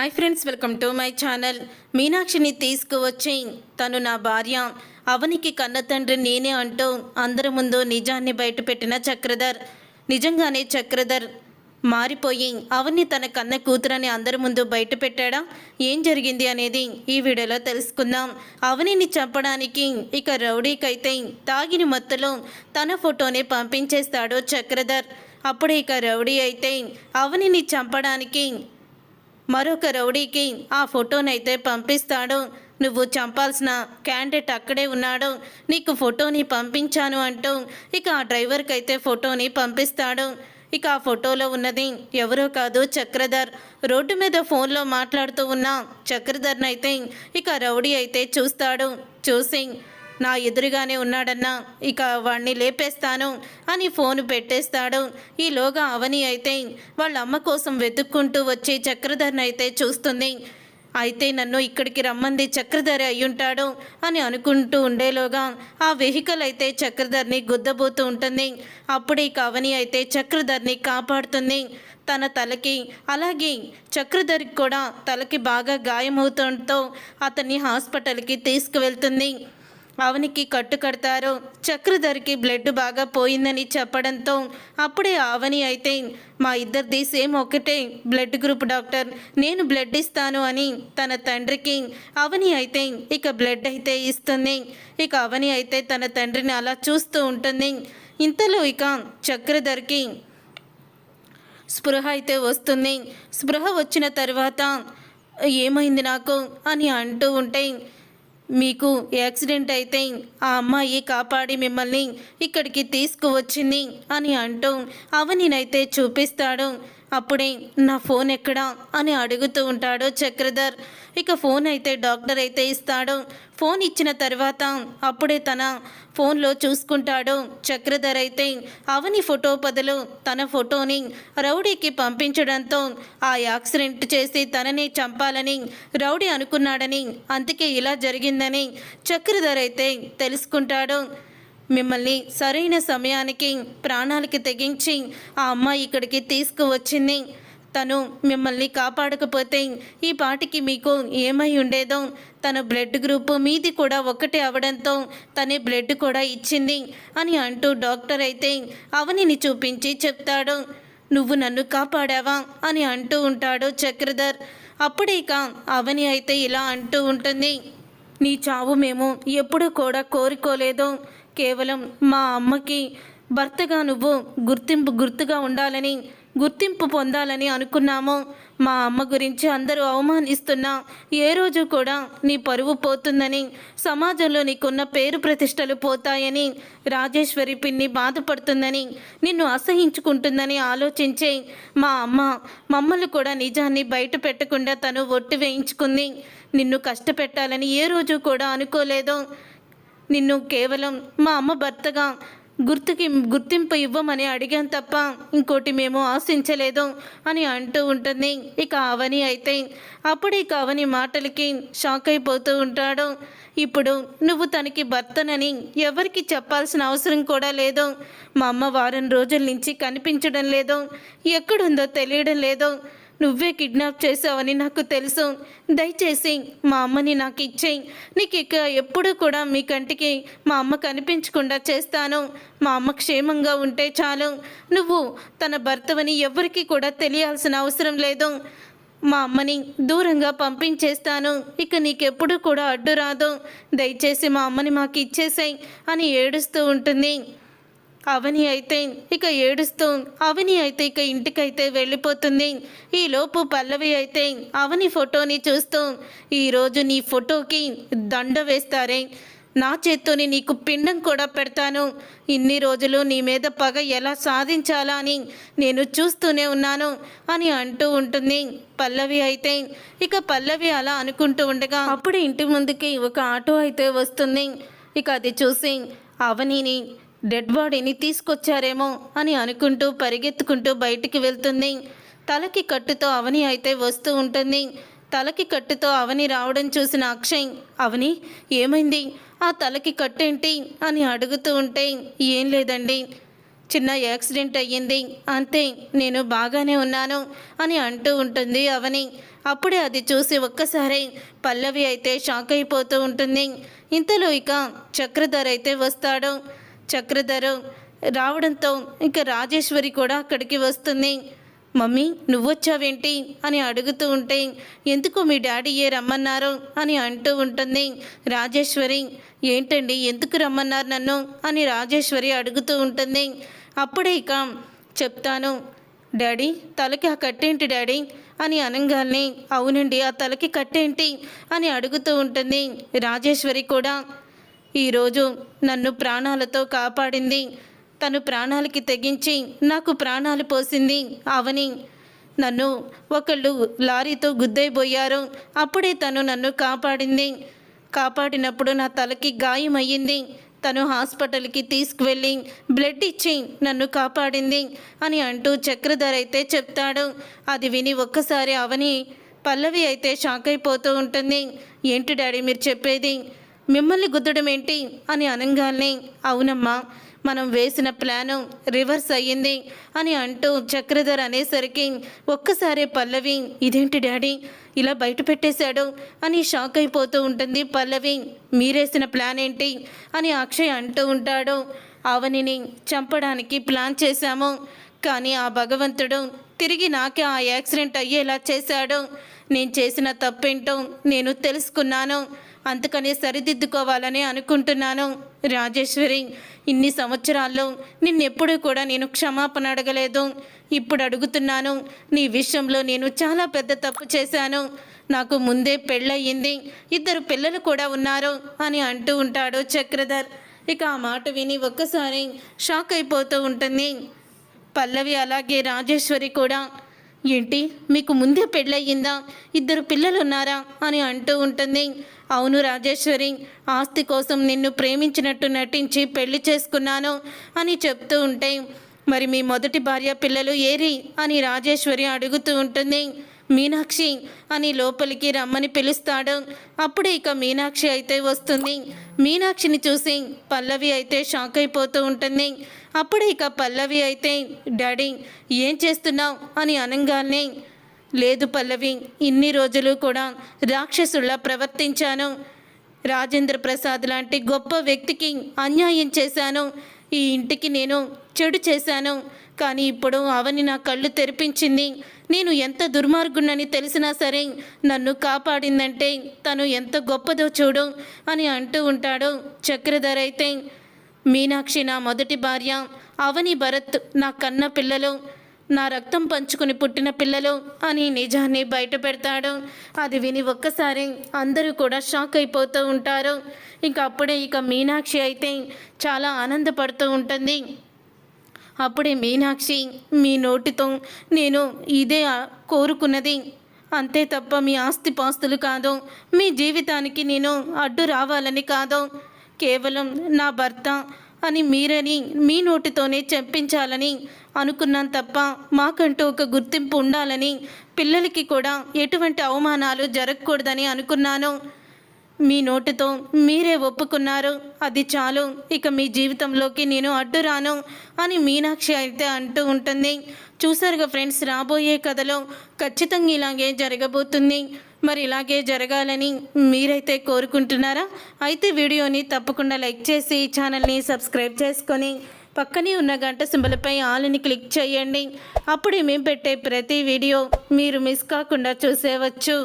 Hi friends, welcome to my channel. మీనాక్షిని తీసుకువచ్చి తను నా భార్య, అవనికి కన్న తండ్రి నేనే అంటూ అందరి ముందు నిజాన్ని బయటపెట్టిన చక్రధర్. నిజంగానే చక్రధర్ మారిపోయి అవని తన కన్న కూతురని అందరి ముందు బయట పెట్టాడా? ఏం జరిగింది అనేది ఈ వీడియోలో తెలుసుకుందాం. అవనిని చంపడానికి ఇక రౌడీకైతే తాగిన మత్తులో తన ఫోటోని పంపించేస్తాడు చక్రధర్. అప్పుడు ఇక రౌడీ అయితే అవనిని చంపడానికి మరొక రౌడీకి ఆ ఫోటోనైతే పంపిస్తాడు. నువ్వు చంపాల్సిన క్యాండిడేట్ అక్కడే ఉన్నాడు, నీకు ఫోటోని పంపించాను అంటూ ఇక ఆ డ్రైవర్కి అయితే ఫోటోని పంపిస్తాడు. ఇక ఆ ఫోటోలో ఉన్నది ఎవరో కాదు, చక్రధర్. రోడ్డు మీద ఫోన్లో మాట్లాడుతూ ఉన్న చక్రధర్నైతే ఇక రౌడీ అయితే చూస్తాడు. చూసి నా ఎదురుగానే ఉన్నాడన్నా, ఇక వాణ్ణి లేపేస్తాను అని ఫోన్ పెట్టేస్తాడు. ఈలోగా అవని అయితే వాళ్ళ అమ్మ కోసం వెతుక్కుంటూ వచ్చి చక్రధర్ని అయితే చూస్తుంది. అయితే నన్ను ఇక్కడికి రమ్మంది చక్రధర్ అయ్యుంటాడు అని అనుకుంటూ ఉండేలోగా ఆ వెహికల్ అయితే చక్రధర్ని గుద్దబోతూ ఉంటుంది. అప్పుడు ఇక అవని అయితే చక్రధర్ని కాపాడుతుంది. తన తలకి అలాగే చక్రధర్కి కూడా తలకి బాగా గాయమవుతుండటంతో అతన్ని హాస్పిటల్కి తీసుకువెళ్తుంది. అవనికి కట్టు కడతారు. చక్రధర్కి బ్లడ్ బాగా పోయిందని చెప్పడంతో అప్పుడే అవని అయితే మా ఇద్దరిది సేమ్ ఒకటే బ్లడ్ గ్రూప్ డాక్టర్, నేను బ్లడ్ ఇస్తాను అని తన తండ్రికి అవని అయితే ఇక బ్లడ్ అయితే ఇస్తుంది. ఇక అవని అయితే తన తండ్రిని అలా చూస్తూ ఉంటుంది. ఇంతలో ఇక చక్రధర్కి స్పృహ అయితే వస్తుంది. స్పృహ వచ్చిన తర్వాత ఏమైంది నాకు అని అంటూ ఉంటే, మీకు యాక్సిడెంట్ అయితే ఆ అమ్మాయి కాపాడి మిమ్మల్ని ఇక్కడికి తీసుకువచ్చింది అని అంటూ అవనినైతే చూపిస్తాడు. అప్పుడే నా ఫోన్ ఎక్కడా అని అడుగుతూ ఉంటాడు చక్రధర్. ఇక ఫోన్ అయితే డాక్టర్ అయితే ఇస్తాడు. ఫోన్ ఇచ్చిన తర్వాత అప్పుడే తన ఫోన్లో చూసుకుంటాడు చక్రధర్. అయితే అవని ఫోటో బదులు తన ఫోటోని రౌడీకి పంపించడంతో ఆ యాక్సిడెంట్ చేసి తనని చంపాలని రౌడీ అనుకున్నాడని, అందుకే ఇలా జరిగిందని చక్రధర్ అయితే తెలుసుకుంటాడు. మిమ్మల్ని సరైన సమయానికి ప్రాణాలకి తెగించి ఆ అమ్మాయి ఇక్కడికి తీసుకువచ్చింది. తను మిమ్మల్ని కాపాడకపోతే ఈ పాటికి మీకు ఏమై ఉండేదో. తన బ్లడ్ గ్రూపు మీది కూడా ఒకటే అవడంతో తనే బ్లడ్ కూడా ఇచ్చింది అని అంటూ డాక్టర్ అయితే అవనిని చూపించి చెప్తాడు. నువ్వు నన్ను కాపాడావా అని అంటూ ఉంటాడు చక్రధర్. అప్పుడే ఇక అవని అయితే ఇలా అంటూ ఉంటుంది, నీ చావు మేము ఎప్పుడూ కూడా కోరుకోలేదు. కేవలం మా అమ్మకి భర్తగా నువ్వు గుర్తుగా ఉండాలని, గుర్తింపు పొందాలని అనుకున్నాము. మా అమ్మ గురించి అందరూ అవమానిస్తున్నా ఏ రోజు కూడా నీ పరువు పోతుందని, సమాజంలో నీకున్న పేరు ప్రతిష్టలు పోతాయని, రాజేశ్వరి పిన్ని బాధపడుతుందని, నిన్ను అసహించుకుంటుందని ఆలోచించే మా అమ్మ మమ్మల్ని కూడా నిజాన్ని బయట పెట్టకుండా తను ఒట్టు వేయించుకుంది. నిన్ను కష్టపెట్టాలని ఏ రోజు కూడా అనుకోలేదు. నిన్ను కేవలం మా అమ్మ భర్తగా గుర్తింపు ఇవ్వమని అడిగాను తప్ప ఇంకోటి మేము ఆశించలేదు అని అంటూ ఉంటుంది. ఇక అవని అయితే అప్పుడు ఇక అవని మాటలకి షాక్ అయిపోతూ ఉంటాడు. ఇప్పుడు నువ్వు తనకి భర్తనని ఎవరికి చెప్పాల్సిన అవసరం కూడా లేదు. మా అమ్మ వారం రోజుల నుంచి కనిపించడం లేదు, ఎక్కడుందో తెలియడం లేదు. నువ్వే కిడ్నాప్ చేసావని నాకు తెలుసు. దయచేసి మా అమ్మని నాకు ఇచ్చేయి. నీకు ఇక ఎప్పుడు కూడా మీ కంటికి మా అమ్మ కనిపించకుండా చేస్తాను. మా అమ్మ క్షేమంగా ఉంటే చాలు. నువ్వు తన భర్తవని ఎవరికి కూడా తెలియాల్సిన అవసరం లేదు. మా అమ్మని దూరంగా పంపించేస్తాను. ఇక నీకెప్పుడు కూడా అడ్డు రాదు. దయచేసి మా అమ్మని మాకు ఇచ్చేసాయి అని ఏడుస్తూ ఉంటుంది. అవని అయితే ఇక ఏడుస్తూ అవని అయితే ఇక ఇంటికైతే వెళ్ళిపోతుంది. ఈలోపు పల్లవి అయితే అవని ఫోటోని చూస్తూ, ఈరోజు నీ ఫోటోకి దండ వేస్తారే, నా చేత్తోని నీకు పిండం కూడా పెడతాను. ఇన్ని రోజులు నీ మీద పగ ఎలా సాధించాలా అని నేను చూస్తూనే ఉన్నాను అని అంటూ ఉంటుంది పల్లవి అయితే. ఇక పల్లవి అలా అనుకుంటూ ఉండగా అప్పుడు ఇంటి ముందుకి ఒక ఆటో అయితే వస్తుంది. ఇక అది చూసి అవనిని డెడ్ బాడీని తీసుకొచ్చారేమో అని అనుకుంటూ పరిగెత్తుకుంటూ బయటికి వెళ్తుంది. తలకి కట్టుతో అవని అయితే వస్తూ ఉంటుంది. తలకి కట్టుతో అవని రావడం చూసిన అక్షయ్, అవని ఏమైంది, ఆ తలకి కట్టేంటి అని అడుగుతూ ఉంటే, ఏం లేదండి, చిన్న యాక్సిడెంట్ అయ్యింది, అంతే, నేను బాగానే ఉన్నాను అని అంటూ ఉంటుంది అవని. అప్పుడే అది చూసి ఒక్కసారి పల్లవి అయితే షాక్ అయిపోతూ ఉంటుంది. ఇంతలో ఇక చక్రధర్ అయితే వస్తాడు. చక్రధర్ రావడంతో ఇక రాజేశ్వరి కూడా అక్కడికి వస్తుంది. మమ్మీ నువ్వొచ్చావేంటి అని అడుగుతూ ఉంటే, ఎందుకు మీ డాడీ రమ్మన్నారు అని అంటూ ఉంటుంది. రాజేశ్వరి, ఏంటండి ఎందుకు రమ్మన్నారు నన్ను అని రాజేశ్వరి అడుగుతూ ఉంటుంది. అప్పుడే ఇక చెప్తాను డాడీ, తలకి ఆ కట్టేంటి డాడీ అని అనగానే, అవునండి ఆ తలకి కట్టేంటి అని అడుగుతూ ఉంటుంది. రాజేశ్వరి కూడా ఈరోజు నన్ను ప్రాణాలతో కాపాడింది, తను ప్రాణాలకి తెగించి నాకు ప్రాణాలు పోసింది అవని. నన్ను ఒకళ్ళు లారీతో గుద్దైపోయారు, అప్పుడే తను నన్ను కాపాడినప్పుడు నా తలకి గాయమయ్యింది, తను హాస్పిటల్కి తీసుకువెళ్ళి బ్లడ్ ఇచ్చి నన్ను కాపాడింది అని అంటూ చక్రధర్ అయితే చెప్తాడు. అది విని ఒక్కసారి అవని పల్లవి అయితే షాక్ అయిపోతూ ఉంటుంది. ఏంటి డాడీ మీరు చెప్పేది, మిమ్మల్ని గుద్దడం ఏంటి అని అనగానే, అవునమ్మా మనం వేసిన ప్లాను రివర్స్ అయ్యింది అని అంటూ చక్రధర్ అనేసరికి ఒక్కసారి పల్లవి, ఇదేంటి డాడీ ఇలా బయట పెట్టేశాడు అని షాక్ అయిపోతూ ఉంటుంది పల్లవి. మీరేసిన ప్లాన్ ఏంటి అని అక్షయ్ అంటూ ఉంటాడు. అవనిని చంపడానికి ప్లాన్ చేశాము, కానీ ఆ భగవంతుడు తిరిగి నాకే ఆ యాక్సిడెంట్ అయ్యేలా చేశాడు. నేను చేసిన తప్పేంటో నేను తెలుసుకున్నాను, అందుకని సరిదిద్దుకోవాలని అనుకుంటున్నాను. రాజేశ్వరి, ఇన్ని సంవత్సరాల్లో నిన్నెప్పుడూ కూడా నేను క్షమాపణ అడగలేదు, ఇప్పుడు అడుగుతున్నాను. నీ విషయంలో నేను చాలా పెద్ద తప్పు చేశాను, నాకు ముందే పెళ్ళయింది, 2 పిల్లలు కూడా ఉన్నారు అని అంటూ ఉంటాడు చక్రధర్. ఇక ఆ మాట విని ఒక్కసారి షాక్ అయిపోతూ ఉంటుంది పల్లవి, అలాగే రాజేశ్వరి కూడా. ఏంటి మీకు ముందే పెళ్ళయిందా, 2 పిల్లలు ఉన్నారా అని అంటూ ఉంటుంది. అవును రాజేశ్వరి, ఆస్తి కోసం నిన్ను ప్రేమించినట్టు నటించి పెళ్లి చేసుకున్నాను అని చెప్తూ ఉంటే, మరి మీ మొదటి భార్య పిల్లలు ఏరి అని రాజేశ్వరి అడుగుతూ ఉంటుంది. మీనాక్షి అని లోపలికి రమ్మని పిలుస్తాడు. అప్పుడే ఇక మీనాక్షి అయితే వస్తుంది. మీనాక్షిని చూసి పల్లవి అయితే షాక్ అయిపోతూ ఉంటుంది. అప్పుడే ఇక పల్లవి అయితే, డాడీ ఏం చేస్తున్నావు అని అనగానే, లేదు పల్లవి, ఇన్ని రోజులు కూడా రాక్షసుల్లా ప్రవర్తించాను, రాజేంద్ర ప్రసాద్ లాంటి గొప్ప వ్యక్తికి అన్యాయం చేశాను, ఈ ఇంటికి నేను చెడు చేశాను, కానీ ఇప్పుడు అవని నా కళ్ళు తెరిపించింది, నేను ఎంత దుర్మార్గుణ్ణని తెలిసినా సరే నన్ను కాపాడిందంటే తను ఎంత గొప్పదో చూడు అని అంటూ ఉంటాడు చక్రధర్ అయితే. మీనాక్షి నా మొదటి భార్య, అవని భరత్ నా కన్న పిల్లలు, నా రక్తం పంచుకుని పుట్టిన పిల్లలు అని నిజాన్ని బయట పెడతాడు. అది విని ఒక్కసారి అందరూ కూడా షాక్ అయిపోతూ ఉంటారు. ఇంకా అప్పుడే ఇక మీనాక్షి అయితే చాలా ఆనందపడుతూ ఉంటుంది. అప్పుడే మీనాక్షి, మీ నోటితో నేను ఇదే కోరుకున్నది, అంతే తప్ప మీ ఆస్తిపాస్తులు కాదు, మీ జీవితానికి నేను అడ్డు రావాలని కాదు, కేవలం నా భర్త అని మీరని మీ నోటితోనే చెప్పించాలని అనుకున్నాను తప్ప మాకంటూ ఒక గుర్తింపు ఉండాలని, పిల్లలకి కూడా ఎటువంటి అవమానాలు జరగకూడదని అనుకున్నాను. మీ నోటితో మీరే ఒప్పుకున్నారు, అది చాలు, ఇక మీ జీవితంలోకి నేను అడ్డు రాను అని మీనాక్షి అయితే అంటూ ఉంటుంది. చూసారుగా ఫ్రెండ్స్, రాబోయే కథలో ఖచ్చితంగా ఇలాగే జరగబోతుంది. మరి ఇలాగే జరగాలని మీరైతే కోరుకుంటున్నారా? అయితే వీడియోని తప్పకుండా లైక్ చేసి ఛానల్ని సబ్స్క్రైబ్ చేసుకొని పక్కనే ఉన్న గంట సింబల్పై ఆల్ని క్లిక్ చేయండి. అప్పుడే మేము పెట్టే ప్రతి వీడియో మీరు మిస్ కాకుండా చూసేవచ్చు.